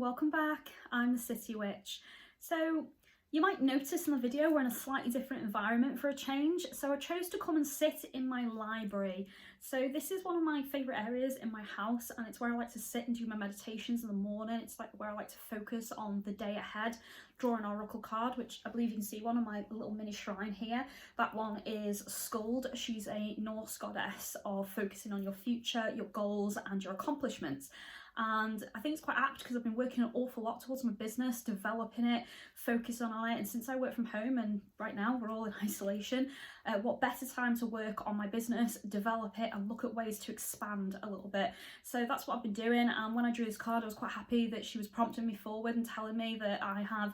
welcome back. I'm the City Witch. So you might notice in the video we're in a slightly different environment for a change, so I chose to come and sit in my library. So this is one of my favourite areas in my house, and it's where I like to sit and do my meditations in the morning. It's like where I like to focus on the day ahead, draw an oracle card, which I believe you can see one on my little mini shrine here. That one is Skuld. She's a Norse goddess of focusing on your future, your goals and your accomplishments. And I think it's quite apt because I've been working an awful lot towards my business, developing it, focusing on it. And since I work from home and right now we're all in isolation, what better time to work on my business, develop it and look at ways to expand a little bit. So that's what I've been doing. And when I drew this card, I was quite happy that she was prompting me forward and telling me that I have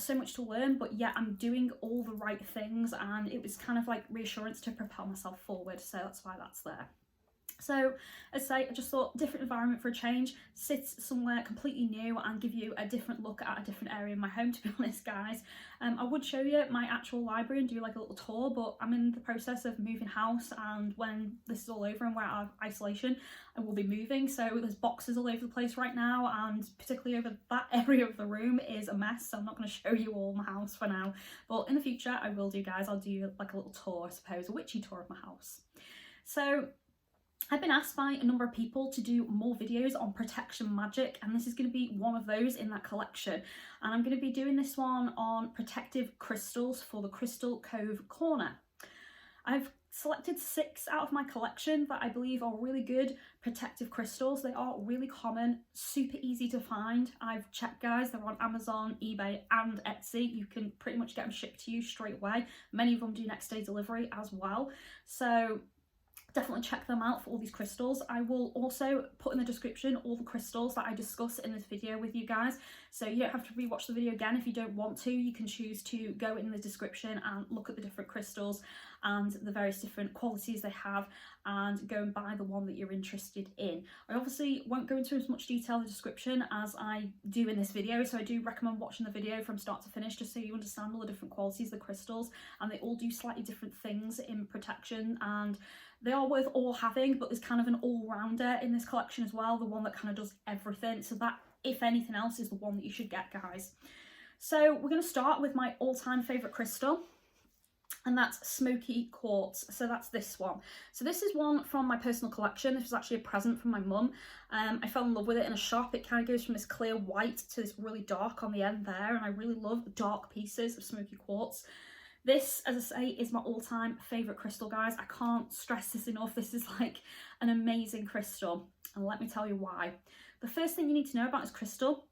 so much to learn, but yet I'm doing all the right things. And it was kind of like reassurance to propel myself forward. So that's why that's there. So, as I say, I just thought different environment for a change, sit somewhere completely new and give you a different look at a different area of my home, to be honest, guys. I would show you my actual library and do like a little tour, but I'm in the process of moving house, and when this is all over and we're out of isolation, I will be moving. So there's boxes all over the place right now, and particularly over that area of the room is a mess, so I'm not going to show you all my house for now. But in the future, I will do, guys. I'll do like a little tour, I suppose, a witchy tour of my house. So I've been asked by a number of people to do more videos on protection magic, and this is going to be one of those in that collection. And I'm going to be doing this one on protective crystals for the Crystal Cove corner. I've selected 6 out of my collection that I believe are really good protective crystals. They are really common, super easy to find. I've checked, guys, they're on Amazon, eBay and Etsy. You can pretty much get them shipped to you straight away. Many of them do next day delivery as well. So definitely check them out for all these crystals. I will also put in the description all the crystals that I discuss in this video with you guys, so you don't have to rewatch the video again if you don't want to. You can choose to go in the description and look at the different crystals and the various different qualities they have and go and buy the one that you're interested in. I obviously won't go into as much detail in the description as I do in this video, so I do recommend watching the video from start to finish just so you understand all the different qualities of the crystals, and they all do slightly different things in protection, and they are worth all having, but there's kind of an all-rounder in this collection as well, the one that kind of does everything. So that, if anything else, is the one that you should get, guys. So we're going to start with my all-time favourite crystal, and that's Smoky Quartz. So that's this one. So this is one from my personal collection. This was actually a present from my mum. I fell in love with it in a shop. It kind of goes from this clear white to this really dark on the end there, and I really love dark pieces of Smoky Quartz. This, as I say, is my all-time favourite crystal, guys. I can't stress this enough. This is like an amazing crystal, and let me tell you why. The first thing you need to know about this crystal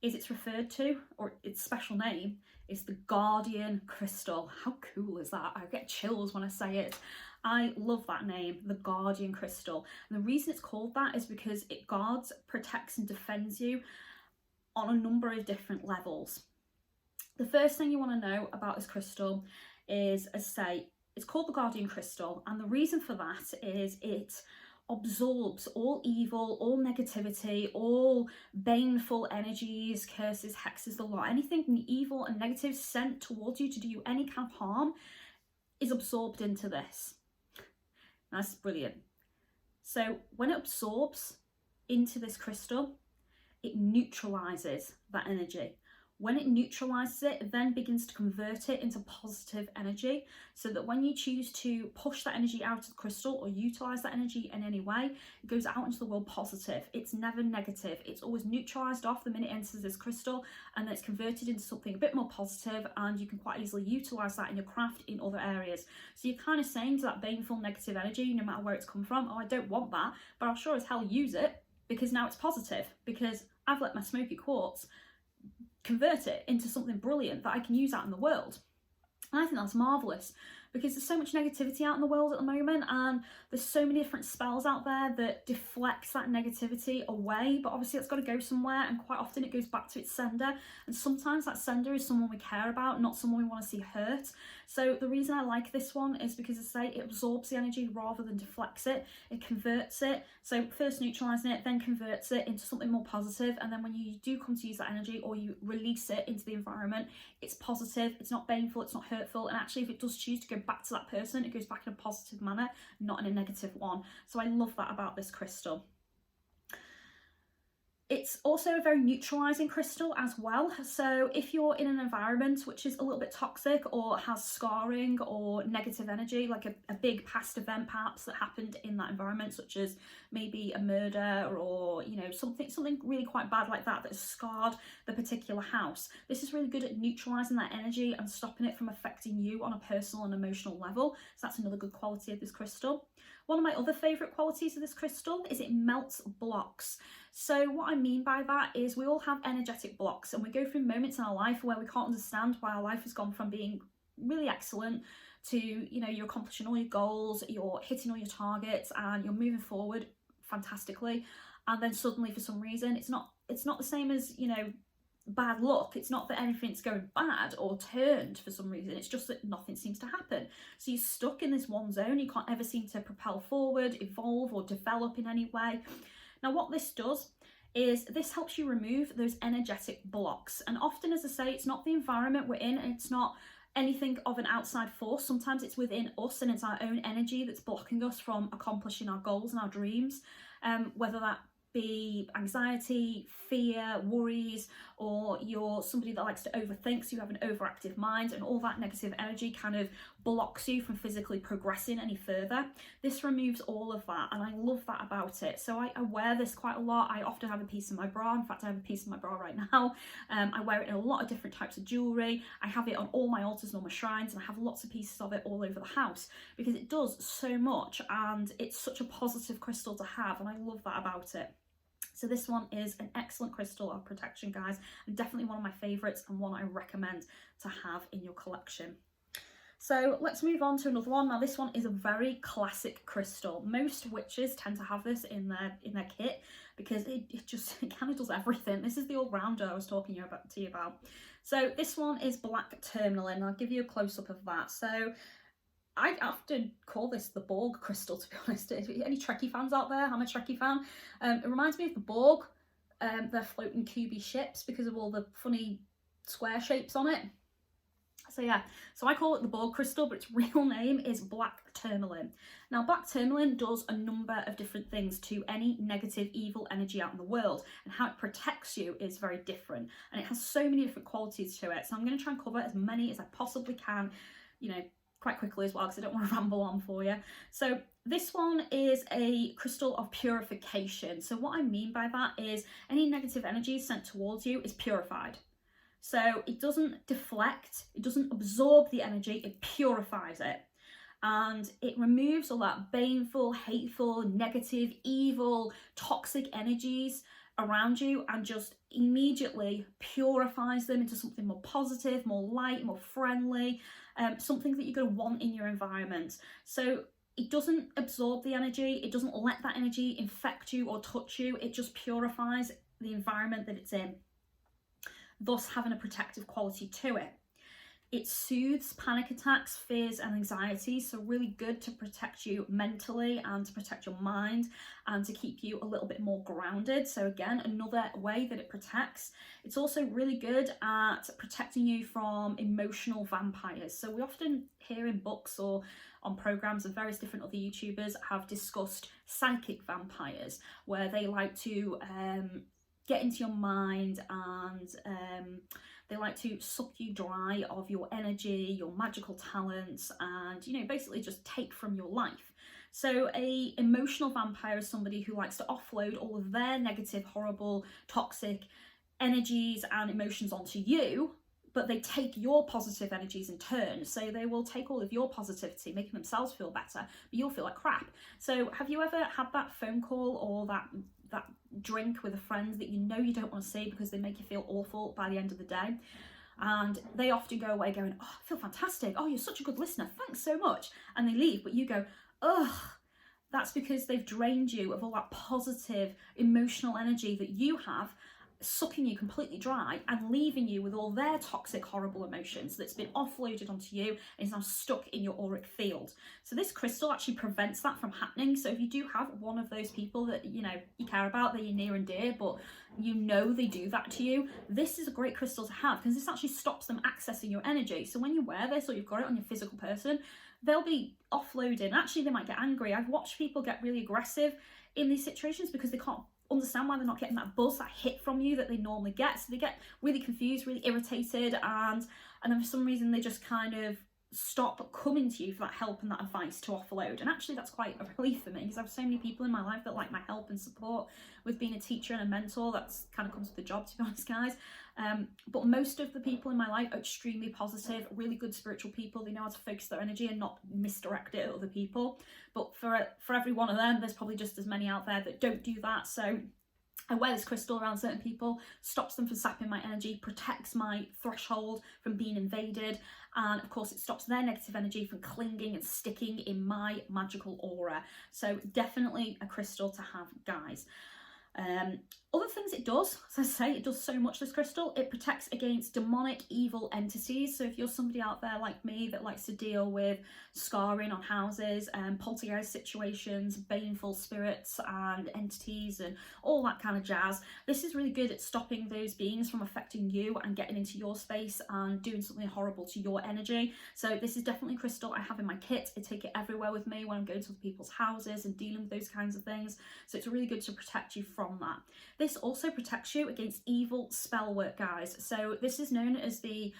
is it's referred to, or its special name, is the Guardian Crystal. How cool is that? I get chills when I say it. I love that name, the Guardian Crystal. And the reason it's called that is because it guards, protects and defends you on a number of different levels. The first thing you want to know about this crystal is, as I say, it's called the Guardian Crystal, and the reason for that is it absorbs all evil, all negativity, all baneful energies, curses, hexes, the lot, anything evil and negative sent towards you to do you any kind of harm is absorbed into this. That's brilliant. So when it absorbs into this crystal, it neutralizes that energy. When it neutralizes it, it then begins to convert it into positive energy, so that when you choose to push that energy out of the crystal or utilize that energy in any way, it goes out into the world positive. It's never negative. It's always neutralized off the minute it enters this crystal, and then it's converted into something a bit more positive, and you can quite easily utilize that in your craft in other areas. So you're kind of saying to that baneful negative energy, no matter where it's come from, oh, I don't want that, but I'll sure as hell use it because now it's positive, because I've let my Smoky Quartz convert it into something brilliant that I can use out in the world. And I think that's marvellous, because there's so much negativity out in the world at the moment, and there's so many different spells out there that deflect that negativity away, but obviously it's got to go somewhere, and quite often it goes back to its sender, and sometimes that sender is someone we care about, not someone we want to see hurt. So the reason I like this one is because, as I say, it absorbs the energy rather than deflects it. It converts it, so first neutralising it, then converts it into something more positive, and then when you do come to use that energy or you release it into the environment, it's positive, it's not baneful, it's not hurtful, and actually if it does choose to go back to that person, it goes back in a positive manner, not in a negative one. So I love that about this crystal. It's also a very neutralizing crystal as well. So if you're in an environment which is a little bit toxic or has scarring or negative energy, like a big past event perhaps that happened in that environment, such as maybe a murder or, you know, something really quite bad like that has scarred the particular house, this is really good at neutralizing that energy and stopping it from affecting you on a personal and emotional level. So that's another good quality of this crystal. One of my other favourite qualities of this crystal is it melts blocks. So what I mean by that is we all have energetic blocks, and we go through moments in our life where we can't understand why our life has gone from being really excellent to, you know, you're accomplishing all your goals, you're hitting all your targets and you're moving forward fantastically, and then suddenly for some reason it's not the same as, you know, bad luck. It's not that anything's going bad or turned for some reason, it's just that nothing seems to happen. So you're stuck in this one zone, you can't ever seem to propel forward, evolve or develop in any way. Now what this does is this helps you remove those energetic blocks, and often, as I say, it's not the environment we're in, and it's not anything of an outside force. Sometimes it's within us and it's our own energy that's blocking us from accomplishing our goals and our dreams, whether that be anxiety, fear, worries, or you're somebody that likes to overthink, so you have an overactive mind, and all that negative energy kind of blocks you from physically progressing any further. This removes all of that, and I love that about it. So I wear this quite a lot. I often have a piece in my bra. In fact, I have a piece in my bra right now. I wear it in a lot of different types of jewellery. I have it on all my altars and all my shrines, and I have lots of pieces of it all over the house because it does so much, and it's such a positive crystal to have, and I love that about it. So this one is an excellent crystal of protection, guys, and definitely one of my favourites and one I recommend to have in your collection. So let's move on to another one. Now this one is a very classic crystal. Most witches tend to have this in their kit because it kind of does everything. This is the all-rounder I was talking to you about. So this one is black tourmaline. I'll give you a close-up of that. So I often call this the Borg crystal, to be honest. Any Trekkie fans out there? I'm a Trekkie fan. It reminds me of the Borg. They're floating cubey ships because of all the funny square shapes on it. So yeah, so I call it the Borg crystal, but its real name is black tourmaline. Now black tourmaline does a number of different things to any negative evil energy out in the world, and how it protects you is very different, and it has so many different qualities to it. So I'm going to try and cover as many as I possibly can, you know, quite quickly as well, because I don't want to ramble on for you. So this one is a crystal of purification. So what I mean by that is any negative energy sent towards you is purified. So it doesn't deflect, it doesn't absorb the energy, it purifies it. And it removes all that baneful, hateful, negative, evil, toxic energies around you, and just immediately purifies them into something more positive, more light, more friendly, something that you're going to want in your environment. So it doesn't absorb the energy, it doesn't let that energy infect you or touch you, it just purifies the environment that it's in, thus having a protective quality to it. It soothes panic attacks, fears and anxieties, so really good to protect you mentally and to protect your mind and to keep you a little bit more grounded. So again, another way that it protects. It's also really good at protecting you from emotional vampires. So we often hear in books or on programs, and various different other YouTubers have discussed psychic vampires, where they like to get into your mind and they like to suck you dry of your energy, your magical talents, and, you know, basically just take from your life. So a emotional vampire is somebody who likes to offload all of their negative, horrible, toxic energies and emotions onto you, but they take your positive energies in turn. So they will take all of your positivity, making themselves feel better, but you'll feel like crap. So have you ever had that phone call or that drink with a friend that you know you don't want to see because they make you feel awful by the end of the day, and they often go away going, oh, I feel fantastic, oh, you're such a good listener, thanks so much, and they leave, but you go, ugh. That's because they've drained you of all that positive emotional energy that you have, sucking you completely dry and leaving you with all their toxic, horrible emotions that's been offloaded onto you and is now stuck in your auric field. So this crystal actually prevents that from happening. So if you do have one of those people that, you know, you care about, that you're near and dear, but you know they do that to you, this is a great crystal to have, because this actually stops them accessing your energy. So when you wear this, or you've got it on your physical person, they'll be offloading. Actually, they might get angry. I've watched people get really aggressive in these situations because they can't understand why they're not getting that buzz, that hit from you that they normally get. So they get really confused, really irritated, and then for some reason they just kind of stop coming to you for that help and that advice to offload. And actually that's quite a relief for me, because I have so many people in my life that like my help and support with being a teacher and a mentor. That's kind of comes with the job, to be honest, guys. But most of the people in my life are extremely positive, really good spiritual people. They know how to focus their energy and not misdirect it at other people. But for every one of them, there's probably just as many out there that don't do that. So I wear this crystal around certain people, stops them from sapping my energy, protects my threshold from being invaded, and of course it stops their negative energy from clinging and sticking in my magical aura. So definitely a crystal to have, guys. Other things it does, as I say, it does so much, this crystal. It protects against demonic evil entities. So if you're somebody out there like me that likes to deal with scarring on houses, poltergeist situations, baneful spirits and entities and all that kind of jazz, this is really good at stopping those beings from affecting you and getting into your space and doing something horrible to your energy. So this is definitely a crystal I have in my kit. I take it everywhere with me when I'm going to other people's houses and dealing with those kinds of things. So it's really good to protect you from that. This also protects you against evil spell work, guys. So this is known as the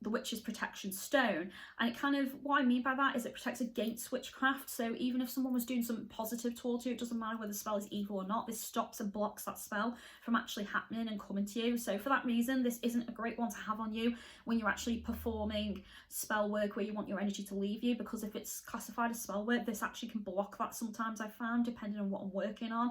witch's protection stone, and it kind of, what I mean by that is it protects against witchcraft. So even if someone was doing something positive towards you, it doesn't matter whether the spell is evil or not, this stops and blocks that spell from actually happening and coming to you. So for that reason, this isn't a great one to have on you when you're actually performing spell work where you want your energy to leave you, because if it's classified as spell work, this actually can block that sometimes, I've found, depending on what I'm working on.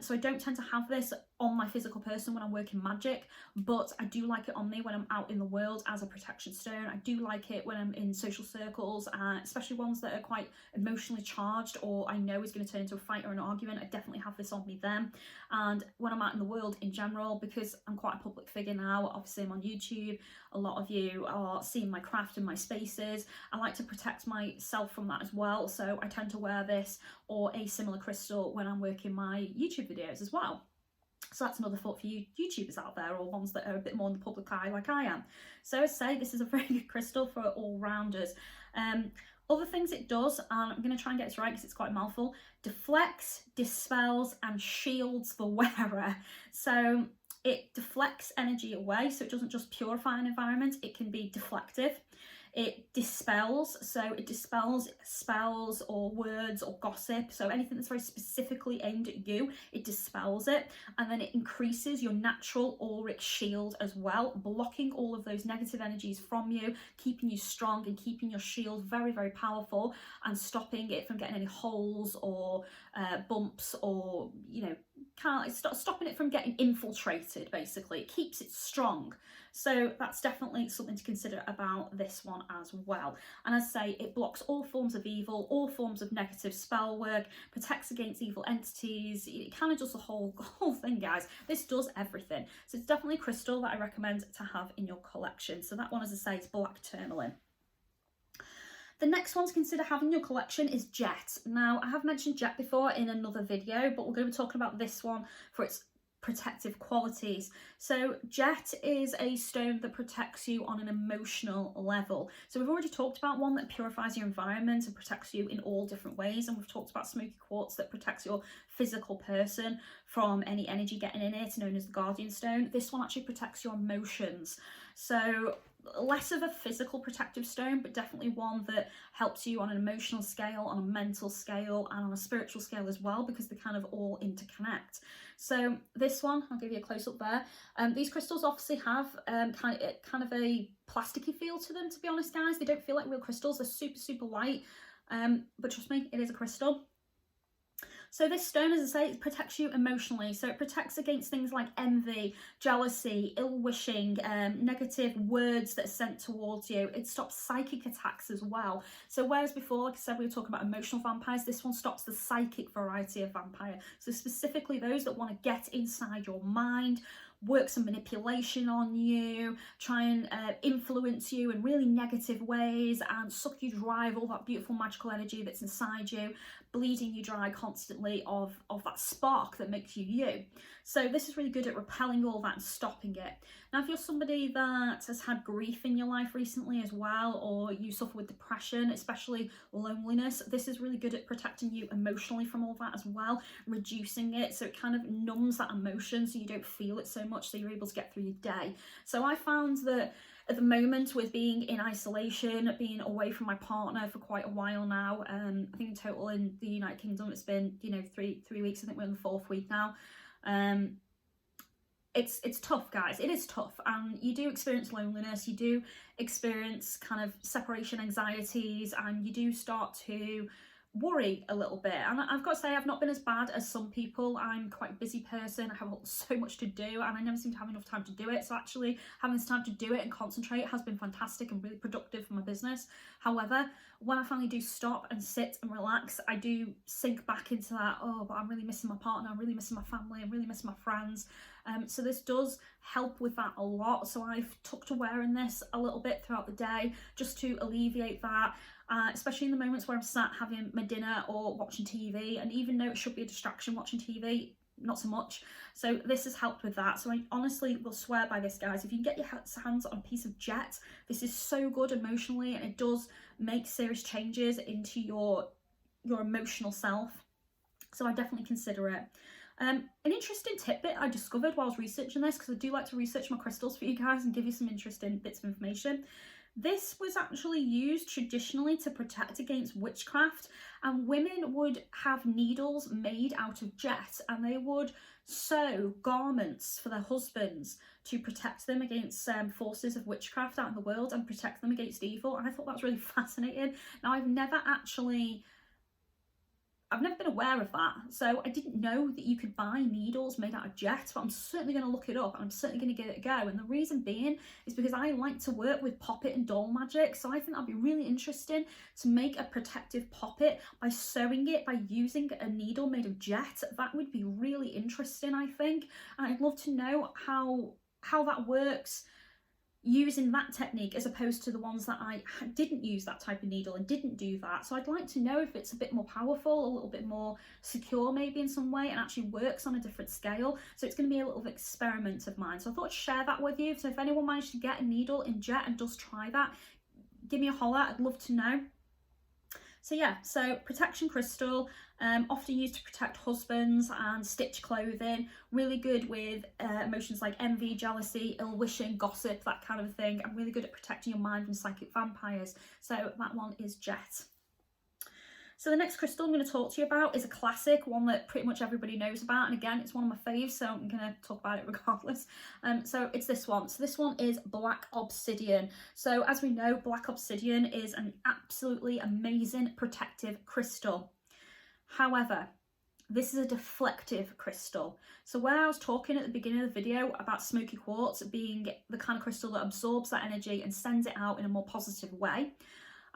So I don't tend to have this on my physical person when I'm working magic, but I do like it on me when I'm out in the world as a protection stone. I do like it when I'm in social circles, especially ones that are quite emotionally charged or I know is going to turn into a fight or an argument. I definitely have this on me then. And when I'm out in the world in general, because I'm quite a public figure now, obviously I'm on YouTube, a lot of you are seeing my craft and my spaces, I like to protect myself from that as well. So I tend to wear this or a similar crystal when I'm working my YouTube videos as well. So that's another thought for you YouTubers out there, or ones that are a bit more in the public eye like I am. So as I say, this is a very good crystal for all-rounders. Other things it does, and I'm going to try and get this right because it's quite a mouthful: deflects, dispels and shields the wearer. So it deflects energy away, so it doesn't just purify an environment, it can be deflective. It dispels, so it dispels spells or words or gossip, so anything that's very specifically aimed at you, it dispels it. And then it increases your natural auric shield as well, blocking all of those negative energies from you, keeping you strong and keeping your shield very, very powerful, and stopping it from getting any holes or bumps, or, you know, kind of like stopping it from getting infiltrated. Basically, it keeps it strong. So that's definitely something to consider about this one as well. And as I say, it blocks all forms of evil, all forms of negative spell work, protects against evil entities. It kind of does the whole thing, guys. This does everything. So it's definitely a crystal that I recommend to have in your collection. So that one, as I say, is black tourmaline. The next one to consider having in your collection is jet. Now, I have mentioned jet before in another video, but we're going to be talking about this one for its protective qualities. So jet is a stone that protects you on an emotional level. So we've already talked about one that purifies your environment and protects you in all different ways, and we've talked about smoky quartz that protects your physical person from any energy getting in it, known as the guardian stone. This one actually protects your emotions. So less of a physical protective stone, but definitely one that helps you on an emotional scale, on a mental scale, and on a spiritual scale as well, because they kind of all interconnect. So this one, I'll give you a close-up there. These crystals obviously have kind of a plasticky feel to them, to be honest, guys. They don't feel like real crystals. They're super, super light, but trust me, it is a crystal. So this stone, as I say, it protects you emotionally. So it protects against things like envy, jealousy, ill-wishing, negative words that are sent towards you. It stops psychic attacks as well. So whereas before, like I said, we were talking about emotional vampires, this one stops the psychic variety of vampire. So specifically those that want to get inside your mind, work some manipulation on you, try and influence you in really negative ways and suck you dry of all that beautiful magical energy that's inside you, bleeding you dry constantly of that spark that makes you you. So this is really good at repelling all that and stopping it. Now, if you're somebody that has had grief in your life recently as well, or you suffer with depression, especially loneliness, this is really good at protecting you emotionally from all that as well, reducing it so it kind of numbs that emotion so you don't feel it so much, so you're able to get through your day. So I found that at the moment, with being in isolation, being away from my partner for quite a while now, I think in total in the United Kingdom it's been, you know, three weeks. I think we're in the 4th week now. It's tough, guys. It is tough, and you do experience loneliness, you do experience kind of separation anxieties, and you do start to worry a little bit. And I've got to say, I've not been as bad as some people. I'm quite a busy person, I have so much to do, and I never seem to have enough time to do it. So actually having this time to do it and concentrate has been fantastic and really productive for my business. However, when I finally do stop and sit and relax, I do sink back into that, oh, but I'm really missing my partner, I'm really missing my family, I'm really missing my friends. So this does help with that a lot. So I've tucked wearing this a little bit throughout the day just to alleviate that. Especially in the moments where I'm sat having my dinner or watching TV, and even though it should be a distraction watching TV, not so much. So this has helped with that. So I honestly will swear by this, guys. If you can get your hands on a piece of Jet, this is so good emotionally, and it does make serious changes into your emotional self. So I definitely consider it. An interesting tidbit I discovered while I was researching this, because I do like to research my crystals for you guys and give you some interesting bits of information. This was actually used traditionally to protect against witchcraft, and women would have needles made out of jet, and they would sew garments for their husbands to protect them against forces of witchcraft out in the world and protect them against evil. And I thought that was really fascinating. Now, I've never been aware of that, so I didn't know that you could buy needles made out of jet, but I'm certainly going to look it up, and I'm certainly going to give it a go. And the reason being is because I like to work with poppet and doll magic, so I think that'd be really interesting to make a protective poppet by sewing it, by using a needle made of jet. That would be really interesting, I think, and I'd love to know how that works using that technique as opposed to the ones that I didn't use that type of needle and didn't do that. So I'd like to know if it's a bit more powerful, a little bit more secure maybe in some way, and actually works on a different scale. So it's going to be a little experiment of mine. So I thought I'd share that with you. So if anyone managed to get a needle in jet and does try that, give me a holler. I'd love to know. So yeah, so protection crystal, often used to protect husbands and stitch clothing, really good with emotions like envy, jealousy, ill-wishing, gossip, that kind of thing, and really good at protecting your mind from psychic vampires. So that one is jet. So the next crystal I'm going to talk to you about is a classic, one that pretty much everybody knows about, and again, it's one of my faves, so I'm going to talk about it regardless. So it's this one. So this one is black obsidian. So as we know, black obsidian is an absolutely amazing protective crystal. However, this is a deflective crystal. So where I was talking at the beginning of the video about smoky quartz being the kind of crystal that absorbs that energy and sends it out in a more positive way,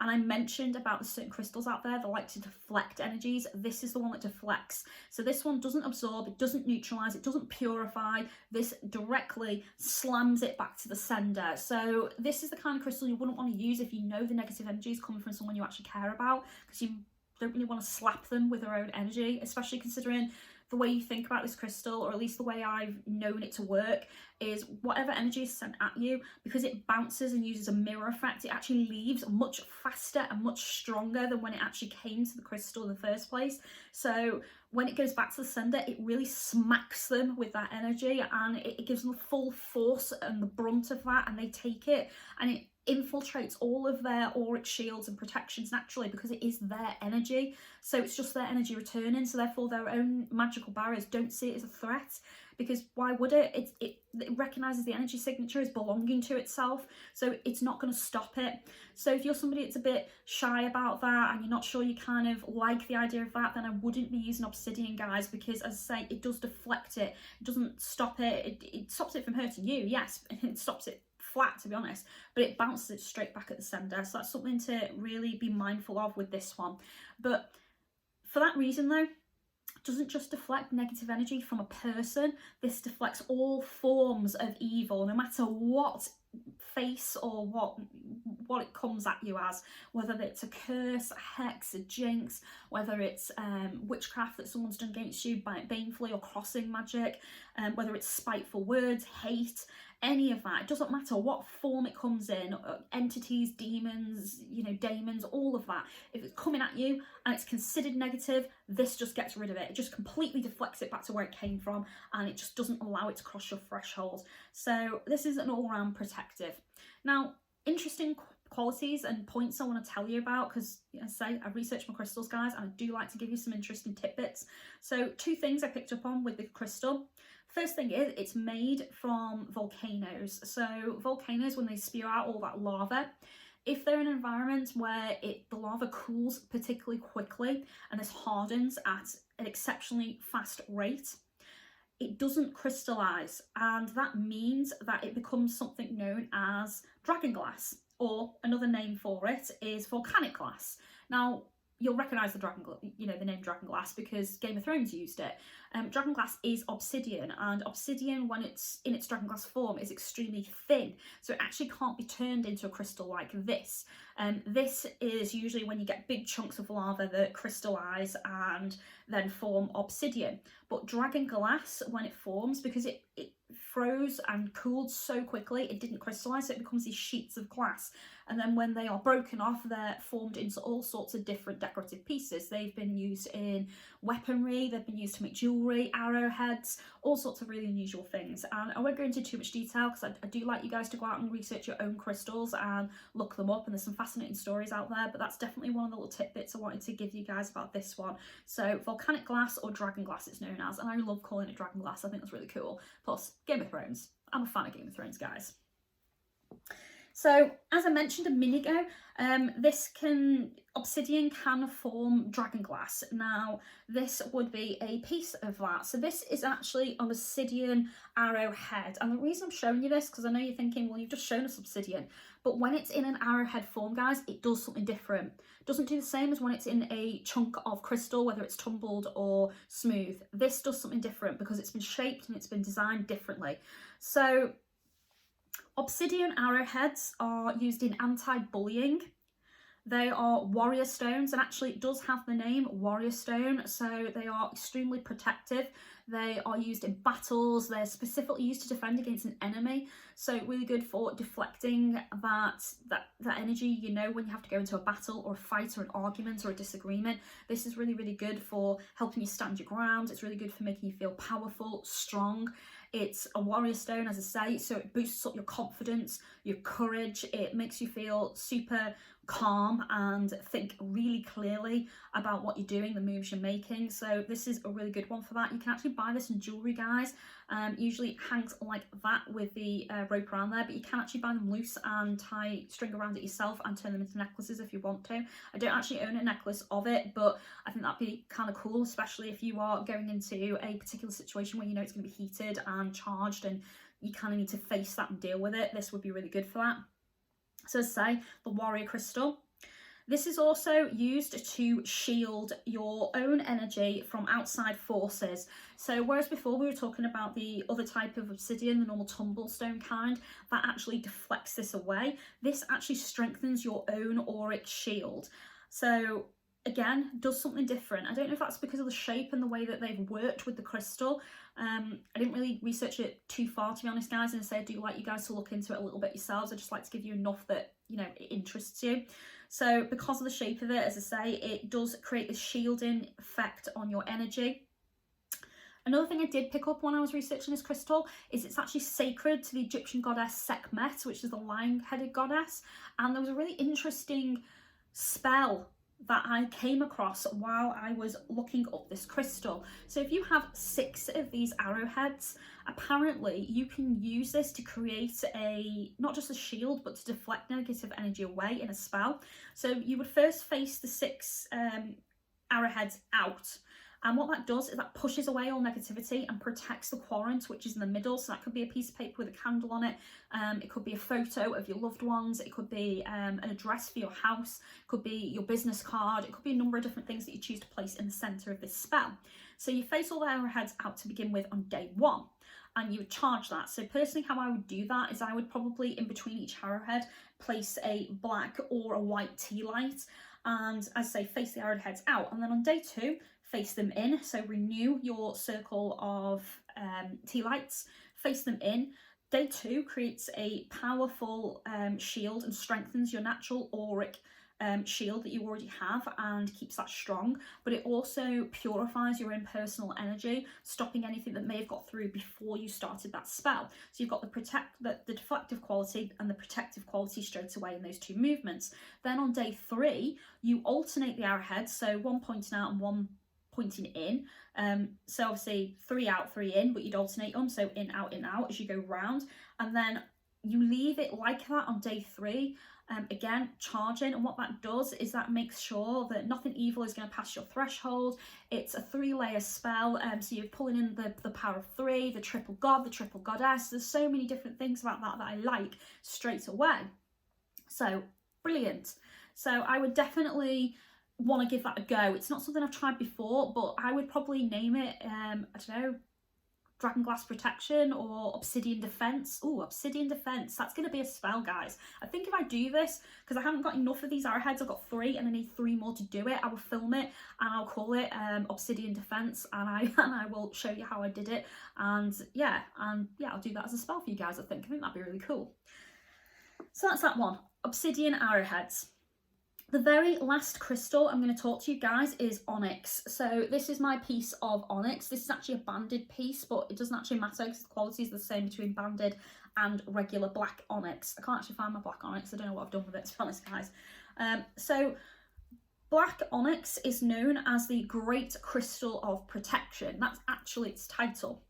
and I mentioned about the certain crystals out there that like to deflect energies, this is the one that deflects. So this one doesn't absorb, it doesn't neutralize, it doesn't purify, this directly slams it back to the sender. So this is the kind of crystal you wouldn't want to use if you know the negative energy is coming from someone you actually care about, because you don't really want to slap them with their own energy, especially considering the way you think about this crystal, or at least the way I've known it to work, is whatever energy is sent at you, because it bounces and uses a mirror effect, it actually leaves much faster and much stronger than when it actually came to the crystal in the first place. So when it goes back to the sender, it really smacks them with that energy, and it gives them the full force and the brunt of that, and they take it, and it infiltrates all of their auric shields and protections naturally, because it is their energy. So it's just their energy returning, so therefore their own magical barriers don't see it as a threat, because why would it? It recognizes the energy signature as belonging to itself, so it's not going to stop it. So if you're somebody that's a bit shy about that and you're not sure you kind of like the idea of that, then I wouldn't be using obsidian, guys, because as I say, it does deflect it. It doesn't stop it. It stops it from hurting you, yes, it stops it flat, to be honest, but it bounces it straight back at the sender. So that's something to really be mindful of with this one. But for that reason though, it doesn't just deflect negative energy from a person, this deflects all forms of evil, no matter what face or what what it comes at you as, whether it's a curse, a hex, a jinx, whether it's witchcraft that someone's done against you by banefully or crossing magic, whether it's spiteful words, hate, any of that. It doesn't matter what form it comes in, entities, demons, you know, daemons, all of that. If it's coming at you and it's considered negative, this just gets rid of it. It just completely deflects it back to where it came from, and it just doesn't allow it to cross your threshold. So this is an all-round protective. Now, interesting qualities and points I want to tell you about, because as I say, I've researched my crystals, guys, and I do like to give you some interesting tidbits. So 2 things I picked up on with the crystal. First thing is, it's made from volcanoes. So volcanoes, when they spew out all that lava, if they're in an environment where the lava cools particularly quickly and this hardens at an exceptionally fast rate, it doesn't crystallize, and that means that it becomes something known as dragon glass, or another name for it is volcanic glass. Now, you'll recognise the name dragon glass because Game of Thrones used it. Dragon glass is obsidian, and obsidian, when it's in its dragon glass form, is extremely thin, so it actually can't be turned into a crystal like this. This is usually when you get big chunks of lava that crystallise and then form obsidian. But dragon glass, when it forms, because it froze and cooled so quickly, it didn't crystallise, so it becomes these sheets of glass. And then when they are broken off, they're formed into all sorts of different decorative pieces. They've been used in weaponry, they've been used to make jewellery, arrowheads, all sorts of really unusual things. And I won't go into too much detail because I do like you guys to go out and research your own crystals and look them up, and there's some fascinating stories out there, but that's definitely one of the little tidbits I wanted to give you guys about this one. So volcanic glass, or dragon glass it's known as, and I love calling it dragon glass. I think that's really cool. Plus, Game of Thrones. I'm a fan of Game of Thrones, guys. So, as I mentioned a minute ago, obsidian can form dragon glass. Now, this would be a piece of that. So this is actually an obsidian arrowhead. And the reason I'm showing you this, because I know you're thinking, well, you've just shown us obsidian. But when it's in an arrowhead form, guys, it does something different. It doesn't do the same as when it's in a chunk of crystal, whether it's tumbled or smooth. This does something different because it's been shaped and it's been designed differently. So obsidian arrowheads are used in anti-bullying. They are warrior stones, and actually it does have the name warrior stone, so they are extremely protective. They are used in battles. They're specifically used to defend against an enemy, so really good for deflecting that energy, you know, when you have to go into a battle or a fight or an argument or a disagreement. This is really, really good for helping you stand your ground. It's really good for making you feel powerful, strong. It's a warrior stone, as I say, so it boosts up your confidence, your courage. It makes you feel super calm and think really clearly about what you're doing, the moves you're making. So this is a really good one for that. You can actually buy this in jewellery, guys. Usually it hangs like that with the rope around there, but you can actually buy them loose and tie string around it yourself and turn them into necklaces if you want to. I don't actually own a necklace of it, but I think that'd be kind of cool, especially if you are going into a particular situation where you know it's going to be heated and charged and you kind of need to face that and deal with it. This would be really good for that. So as I say, the warrior crystal. This is also used to shield your own energy from outside forces. So whereas before we were talking about the other type of obsidian, the normal tumblestone kind, that actually deflects this away. This actually strengthens your own auric shield. So again, does something different. I don't know if that's because of the shape and the way that they've worked with the crystal. I didn't really research it too far, to be honest, guys, and I say I do like you guys to look into it a little bit yourselves. I just like to give you enough that, you know, it interests you. So because of the shape of it, as I say, it does create this shielding effect on your energy. Another thing I did pick up when I was researching this crystal is it's actually sacred to the Egyptian goddess Sekhmet, which is the lion-headed goddess, and there was a really interesting spell that I came across while I was looking up this crystal. So if you have 6 of these arrowheads, apparently you can use this to create not just a shield, but to deflect negative energy away in a spell. So you would first face the 6 arrowheads out. And what that does is that pushes away all negativity and protects the quadrant, which is in the middle. So that could be a piece of paper with a candle on it. It could be a photo of your loved ones. It could be an address for your house. It could be your business card. It could be a number of different things that you choose to place in the centre of this spell. So you face all the arrowheads out to begin with on day 1. and you would charge that. So personally, how I would do that is I would probably, in between each arrowhead, place a black or a white tea light, and as I say, face the arrowheads out, and then on day 2, face them in. So renew your circle of tea lights, face them in. Day 2 creates a powerful shield and strengthens your natural auric shield that you already have and keeps that strong, but it also purifies your own personal energy, stopping anything that may have got through before you started that spell. So you've got the deflective quality and the protective quality straight away in those 2 movements. Then on day 3, you alternate the arrowheads, so one pointing out and one pointing in. So obviously 3 out, 3 in, but you'd alternate them, so in, out as you go round, and then you leave it like that on day 3. Again, charging, and what that does is that makes sure that nothing evil is going to pass your threshold. It's a 3-layer spell, so you're pulling in the power of 3, the triple god, the triple goddess. There's so many different things about that I like straight away. So brilliant. So I would definitely want to give that a go. It's not something I've tried before, but I would probably name it, I don't know, Dragon Glass Protection or Obsidian Defense. Oh, Obsidian Defense. That's going to be a spell, guys. I think if I do this, because I haven't got enough of these arrowheads, I've got 3 and I need 3 more to do it, I will film it and I'll call it Obsidian Defense, and I will show you how I did it. And yeah, I'll do that as a spell for you guys, I think. That'd be really cool. So that's that one. Obsidian arrowheads. The very last crystal I'm going to talk to you guys is Onyx. So this is my piece of Onyx. This is actually a banded piece, but it doesn't actually matter because the quality is the same between banded and regular black Onyx. I can't actually find my black Onyx. I don't know what I've done with it, to be honest, guys. So black Onyx is known as the Great Crystal of Protection. That's actually its title.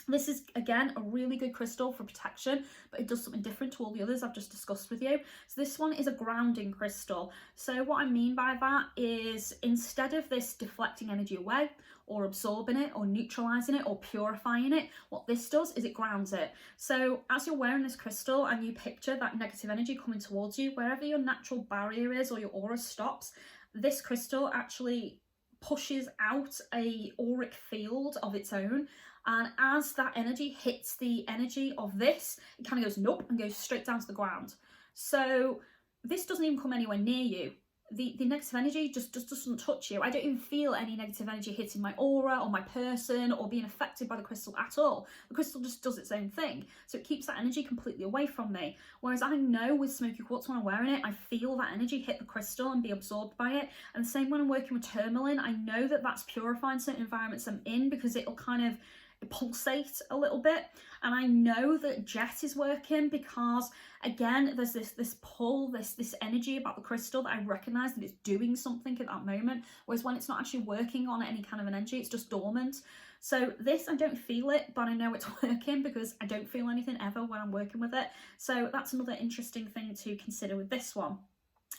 This is, again, a really good crystal for protection, but it does something different to all the others I've just discussed with you. So this one is a grounding crystal. So what I mean by that is, instead of this deflecting energy away or absorbing it or neutralizing it or purifying it, what this does is it grounds it. So as you're wearing this crystal and you picture that negative energy coming towards you, wherever your natural barrier is or your aura stops, this crystal actually pushes out a auric field of its own. And as that energy hits the energy of this, it kind of goes nope and goes straight down to the ground. So this doesn't even come anywhere near you. The negative energy just doesn't touch you. I don't even feel any negative energy hitting my aura or my person or being affected by the crystal at all. The crystal just does its own thing. So it keeps that energy completely away from me. Whereas I know with Smoky Quartz, when I'm wearing it, I feel that energy hit the crystal and be absorbed by it. And the same when I'm working with Tourmaline, I know that that's purifying certain environments I'm in, because it'll kind of pulsate a little bit. And I know that Jet is working because, again, there's this pull, this energy about the crystal that I recognise that it's doing something at that moment, whereas when it's not actually working on any kind of an energy, it's just dormant. So this, I don't feel it, but I know it's working because I don't feel anything ever when I'm working with it. So that's another interesting thing to consider with this one.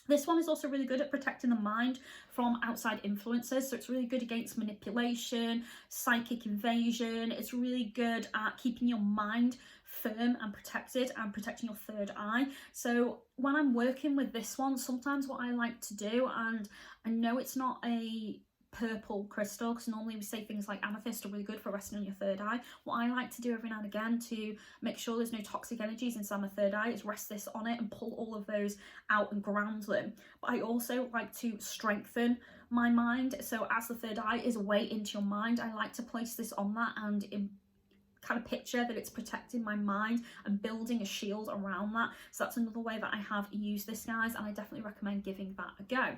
This one is also really good at protecting the mind from outside influences, so it's really good against manipulation, psychic invasion. It's really good at keeping your mind firm and protected and protecting your third eye. So when I'm working with this one, sometimes what I like to do, and I know it's not a purple crystal, because normally we say things like amethyst are really good for resting on your third eye. What I like to do every now and again to make sure there's no toxic energies inside my third eye is rest this on it and pull all of those out and ground them. But I also like to strengthen my mind. So as the third eye is way into your mind, I like to place this on that and kind of picture that it's protecting my mind and building a shield around that. So that's another way that I have used this, guys, and I definitely recommend giving that a go.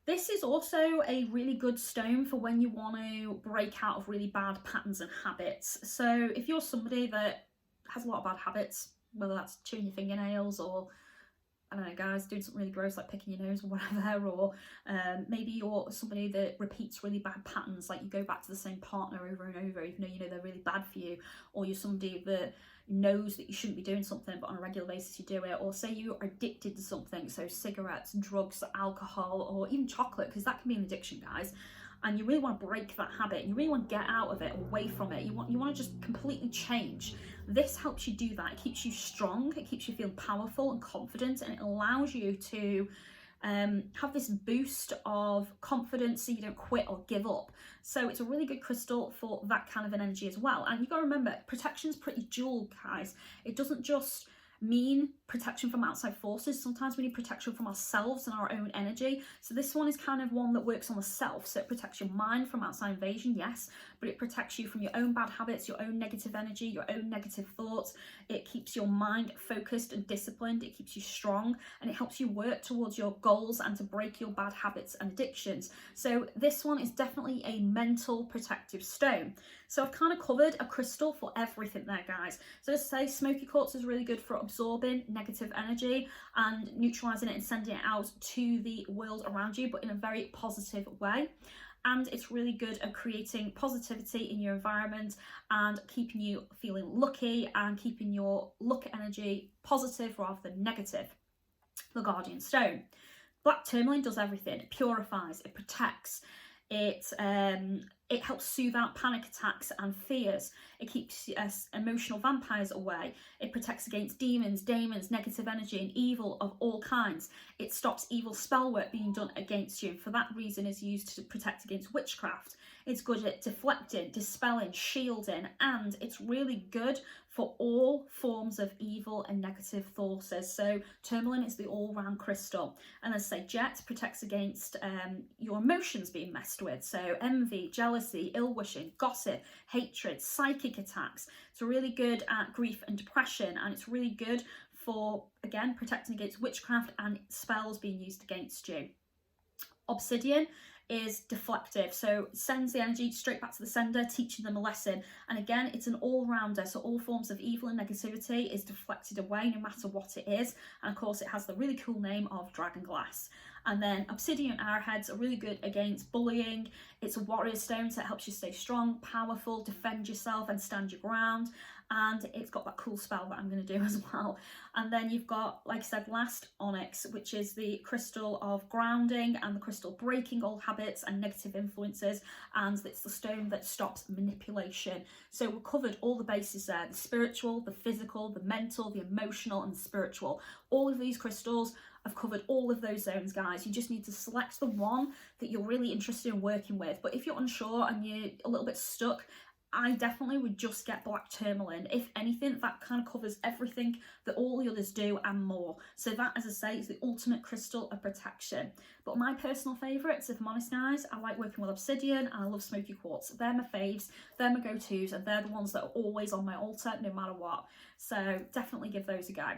This is also a really good stone for when you want to break out of really bad patterns and habits. So if you're somebody that has a lot of bad habits, whether that's chewing your fingernails or, I don't know, guys, doing something really gross like picking your nose or whatever, or maybe you're somebody that repeats really bad patterns, like you go back to the same partner over and over even though you know they're really bad for you, or you're somebody that knows that you shouldn't be doing something but on a regular basis you do it, or say you're addicted to something, so cigarettes, drugs, alcohol, or even chocolate, because that can be an addiction, guys, and you really want to break that habit and you really want to get out of it, away from it, you want to just completely change. This helps you do that. It keeps you strong, it keeps you feeling powerful and confident, and it allows you to have this boost of confidence so you don't quit or give up. So it's a really good crystal for that kind of an energy as well. And you've got to remember, protection's pretty dual, guys. It doesn't just mean protection from outside forces. Sometimes we need protection from ourselves and our own energy. So this one is kind of one that works on the self. So it protects your mind from outside invasion, yes, but it protects you from your own bad habits, your own negative energy, your own negative thoughts. It keeps your mind focused and disciplined. It keeps you strong, and it helps you work towards your goals and to break your bad habits and addictions. So this one is definitely a mental protective stone. So I've kind of covered a crystal for everything there, guys. So as I say, Smoky Quartz is really good for absorbing negative energy and neutralizing it and sending it out to the world around you, but in a very positive way. And it's really good at creating positivity in your environment and keeping you feeling lucky and keeping your luck energy positive rather than negative. The Guardian Stone. Black Tourmaline does everything. It purifies, it protects, it helps soothe out panic attacks and fears. It keeps emotional vampires away. It protects against demons, daemons, negative energy and evil of all kinds. It stops evil spell work being done against you, and for that reason is used to protect against witchcraft. It's good at deflecting, dispelling, shielding, and it's really good for all forms of evil and negative forces. So Tourmaline is the all-round crystal. And as I say, Jet protects against your emotions being messed with. So envy, jealousy, ill-wishing, gossip, hatred, psychic attacks. It's really good at grief and depression, and it's really good for, again, protecting against witchcraft and spells being used against you. Obsidian is deflective, so it sends the energy straight back to the sender, teaching them a lesson. And again, it's an all-rounder, so all forms of evil and negativity is deflected away no matter what it is. And of course it has the really cool name of Dragon Glass. And then Obsidian arrowheads are really good against bullying. It's a warrior stone, so it helps you stay strong, powerful, defend yourself and stand your ground. And it's got that cool spell that I'm going to do as well. And then you've got, like I said, last Onyx, which is the crystal of grounding and the crystal breaking old habits and negative influences, and it's the stone that stops manipulation. So we've covered all the bases there: the spiritual, the physical, the mental, the emotional and the spiritual. All of these crystals, I've covered all of those zones, guys. You just need to select the one that you're really interested in working with. But if you're unsure and you're a little bit stuck, I definitely would just get Black Tourmaline. If anything, that kind of covers everything that all the others do and more. So that, as I say, is the ultimate crystal of protection. But my personal favourites, if I'm honest, guys, I like working with Obsidian and I love Smoky Quartz. They're my faves, they're my go-tos, and they're the ones that are always on my altar no matter what. So definitely give those a go.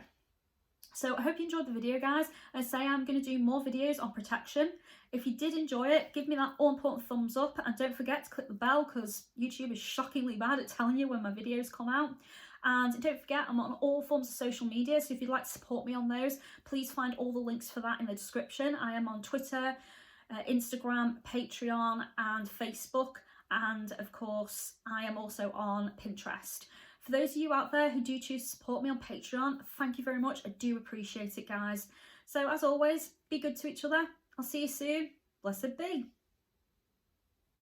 So I hope you enjoyed the video, guys. As I say, I'm going to do more videos on protection. If you did enjoy it, give me that all-important thumbs up, and don't forget to click the bell because YouTube is shockingly bad at telling you when my videos come out. And don't forget, I'm on all forms of social media, so if you'd like to support me on those, please find all the links for that in the description. I am on Twitter, Instagram, Patreon and Facebook, and of course I am also on Pinterest. For those of you out there who do choose to support me on Patreon, thank you very much. I do appreciate it, guys. So as always, be good to each other. I'll see you soon. Blessed be.